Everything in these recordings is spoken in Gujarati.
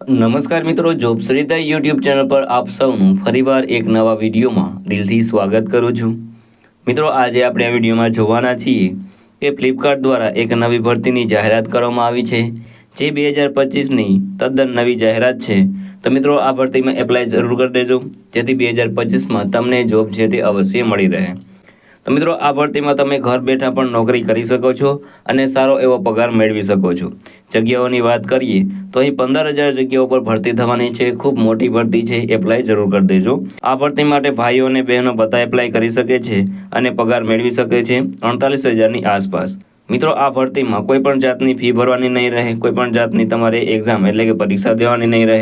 નમસ્કાર મિત્રો, જોબશ્રીતા યુટ્યુબ ચેનલ પર આપ સૌનું ફરીવાર એક નવા વિડીયોમાં દિલથી સ્વાગત કરું છું। મિત્રો, આજે આપણે આ વિડીયોમાં જોવાના છીએ કે ફ્લિપકાર્ટ દ્વારા એક નવી ભરતીની જાહેરાત કરવામાં આવી છે, જે 2025ની તદ્દન નવી જાહેરાત છે। તો મિત્રો, આ ભરતીમાં એપ્લાય જરૂર કરી દેજો, જેથી 2025માં તમને જોબ છે તે અવશ્ય મળી રહે। તો મિત્રો, આ ભરતીમાં તમે ઘર બેઠા પણ નોકરી કરી શકો છો અને સારો એવો પગાર મેળવી શકો છો। જગ્યાઓની વાત કરીએ તો અહીં 15,000 જગ્યાઓ પર ભરતી થવાની છે। ખૂબ મોટી ભરતી છે, એપ્લાય જરૂર કરી દેજો। આ ભરતી માટે ભાઈઓ અને બહેનો બધા એપ્લાય કરી શકે છે અને પગાર મેળવી શકે છે 48,000ની આસપાસ। મિત્રો, આ ભરતીમાં કોઈ પણ જાતની ફી ભરવાની નહીં રહે, કોઈ પણ જાતની તમારે એક્ઝામ એટલે કે પરીક્ષા દેવાની નહીં રહે,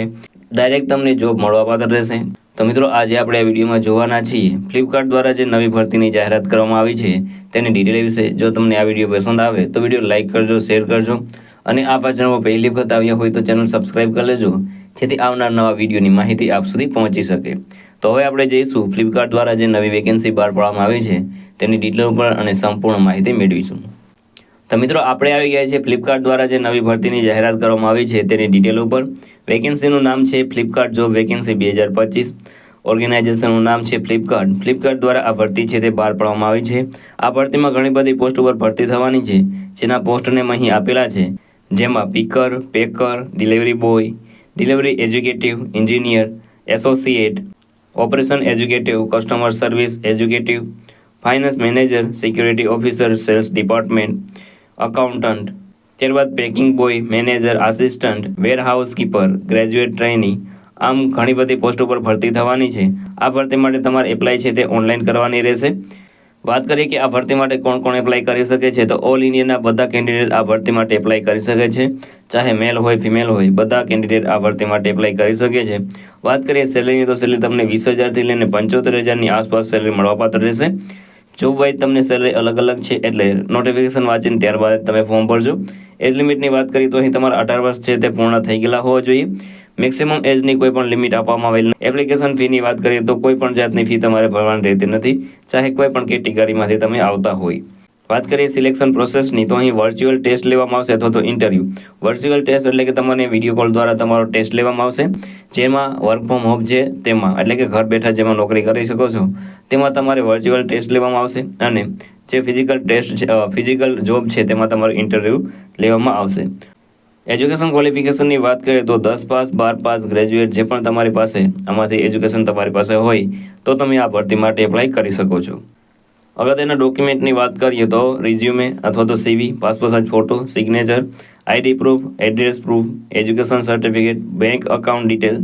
ડાયરેક્ટ તમને જોબ મળવાપાત્ર રહેશે। તો મિત્રો, આજે આપણે આ વિડીયોમાં જોવાના છીએ ફ્લિપકાર્ટ દ્વારા જે નવી ભરતીની જાહેરાત કરવામાં આવી છે તેની ડિટેલ વિશે। જો તમને આ વિડીયો પસંદ આવે તો વિડીયો લાઇક કરજો, શેર કરજો અને આ ચેનલ પર પહેલી વખત આવ્યા હોય તો ચેનલ સબસ્ક્રાઇબ કરી લેજો, જેથી આવનાર નવા વિડીયોની માહિતી આપ સુધી પહોંચી શકે। તો હવે આપણે જઈશું ફ્લિપકાર્ટ દ્વારા જે નવી વેકેન્સી બહાર પાડવામાં આવી છે તેની ડિટેલ ઉપર અને સંપૂર્ણ માહિતી મેળવીશું। તો મિત્રો, આપણે આવી ગયા છે ફ્લિપકાર્ટ દ્વારા જે નવી ભરતીની જાહેરાત કરવામાં આવી છે તેની ડિટેલ ઉપર। વેકેન્સીનું નામ છે ફ્લિપકાર્ટ જોબ વેકેન્સી 2025। ઓર્ગેનાઇઝેશનનું નામ છે ફ્લિપકાર્ટ। ફ્લિપકાર્ટ દ્વારા આ ભરતી છે તે બહાર પાડવામાં આવી છે। આ ભરતીમાં ઘણી બધી પોસ્ટ ઉપર ભરતી થવાની છે, જેના પોસ્ટને અહીં આપેલા છે, જેમાં picker, packer, delivery boy, delivery executive, engineer, associate, operation executive, customer service executive, finance manager, security officer, sales department, accountant, ત્યારબાદ packing boy, manager, assistant, warehouse keeper, graduate trainee. આમ ઘણી બધી પોસ્ટ ઉપર ભરતી થવાની છે। આ ભરતી માટે તમારે એપ્લાય છે તે ઓનલાઈન કરવાની રહેશે। વાત કરીએ કે આ ભરતી માટે કોણ કોણ એપ્લાય કરી શકે છે, તો ઓલ ઇન્ડિયાના બધા કેન્ડિડેટ આ ભરતી માટે એપ્લાય કરી શકે છે। ચાહે મેલ હોય ફિમેલ હોય, બધા કેન્ડિડેટ આ ભરતી માટે એપ્લાય કરી શકે છે। વાત કરીએ સેલેરીની, તો સેલેરી તમને 20,000થી લઈને 75,000ની આસપાસ સેલેરી મળવાપાત્ર રહેશે। જોબ વાઇઝ તમને સેલરી અલગ અલગ છે, એટલે નોટિફિકેશન વાંચીને ત્યારબાદ તમે ફોર્મ ભરજો। એજ લિમિટની વાત કરીએ તો અહીં તમારા 18 વર્ષ છે તે પૂર્ણ થઈ ગયેલા હોવા જોઈએ। મેક્સિમમ એજની કોઈ પણ લિમિટ આપવામાં આવેલ નથી। એપ્લિકેશન ફીની વાત કરીએ તો કોઈ પણ જાતની ફી તમારે ભરવાની રહેતી નથી, ચાહે કોઈ પણ કેટેગરીમાંથી તમે આવતા હોય। વાત કરીએ સિલેક્શન પ્રોસેસની, તો અહીં વર્ચ્યુઅલ ટેસ્ટ લેવામાં આવશે અથવા તો ઇન્ટરવ્યૂ। વર્ચ્યુઅલ ટેસ્ટ એટલે કે તમને વિડીયો કોલ દ્વારા તમારો ટેસ્ટ લેવામાં આવશે, જેમાં વર્ક ફ્રોમ હોમ છે તેમાં એટલે કે ઘર બેઠા જેમાં નોકરી કરી શકો છો તેમાં તમારે વર્ચ્યુઅલ ટેસ્ટ લેવામાં આવશે, અને જે ફિઝિકલ ટેસ્ટ છે, ફિઝિકલ જોબ છે તેમાં તમારું ઇન્ટરવ્યૂ લેવામાં આવશે। એજ્યુકેશન ક્વોલિફિકેશનની વાત કરીએ તો 10 પાસ, 12 પાસ, ગ્રેજ્યુએટ જે પણ તમારી પાસે આમાંથી એજ્યુકેશન તમારી પાસે હોય તો તમે આ ભરતી માટે એપ્લાય કરી શકો છો। અગત્યના ડોક્યુમેન્ટની વાત કરીએ તો રિઝ્યુમે અથવા તો CV, passport size photo, signature, ID proof, address proof, education certificate, bank account detail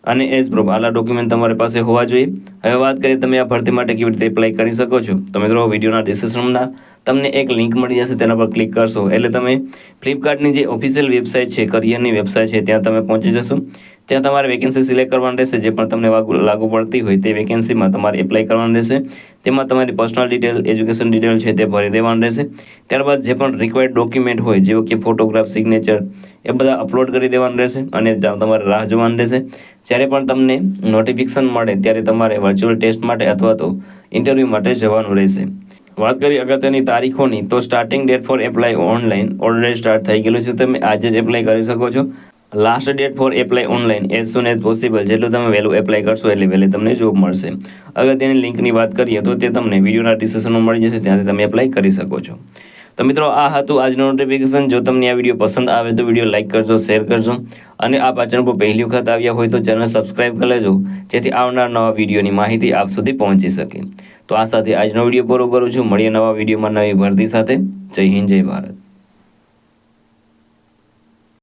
અને એજ પ્રૂફ, આલા ડોક્યુમેન્ટ તમારી પાસે હોવા જોઈએ। હવે વાત કરીએ તમે આ ભરતી માટે કેવી રીતે એપ્લાય કરી શકો છો, તો મિત્રો વિડીયોના ડિસ્ક્રિપ્શનમાં તમને એક લિંક મળી જશે, તેના પર ક્લિક કરશો એટલે તમે ફ્લિપકાર્ટની જે ઓફિશિયલ વેબસાઇટ છે, કરિયરની વેબસાઇટ છે, ત્યાં તમે પહોંચી જશો। ત્યાં તમારે વેકેન્સી સિલેક્ટ કરવાની રહેશે, જે પણ તમને લાગુ પડતી હોય તે વેકેન્સીમાં તમારે એપ્લાય કરવાનું રહેશે। તેમાં તમારી પર્સનલ ડિટેલ, એજ્યુકેશન ડિટેલ છે તે ભરી દેવાનું રહેશે। ત્યારબાદ જે પણ રિક્વાયર્ડ ડોક્યુમેન્ટ હોય, જેવો કે ફોટોગ્રાફ, સિગ્નેચર, એ બધા અપલોડ કરી દેવાનું રહેશે અને તમારે રાહ જોવાની રહેશે। જ્યારે પણ તમને નોટિફિકેશન મળે ત્યારે તમારે વર્ચ્યુઅલ ટેસ્ટ માટે અથવા તો ઇન્ટરવ્યૂ માટે જવાનું રહેશે। વાત કરીએ અગત્યની તારીખોની, તો starting date four apply online already start થઈ ગયેલું છે, તમે આજે જ એપ્લાય કરી શકો છો। Last date four apply online as સૂન એઝ પોસિબલ, જેટલું તમે વહેલું એપ્લાય કરશો એટલે વહેલી તમને જોબ મળશે। અગત્યની લિંકની વાત કરીએ તો તે તમને વિડીયોના ડિસ્ક્રિપ્શનમાં મળી જશે, ત્યાંથી તમે એપ્લાય કરી શકો છો। તો મિત્રો, આ હતું આજનું નોટિફિકેશન। જો તમને આ વિડીયો પસંદ આવે તો વિડીયો લાઇક કરજો, શેર કરજો અને આ ચેનલ પર પહેલી વખત આવ્યા હોય તો ચેનલ સબસ્ક્રાઇબ કરી લેજો, જેથી આવનાર નવા વિડીયોની માહિતી આપ સુધી પહોંચી શકે। તો આ સાથે આજનો વિડીયો પૂરો કરું છું। મળીએ નવા વિડીયોમાં નવી ભરતી સાથે। જય હિન્દ, જય ભારત।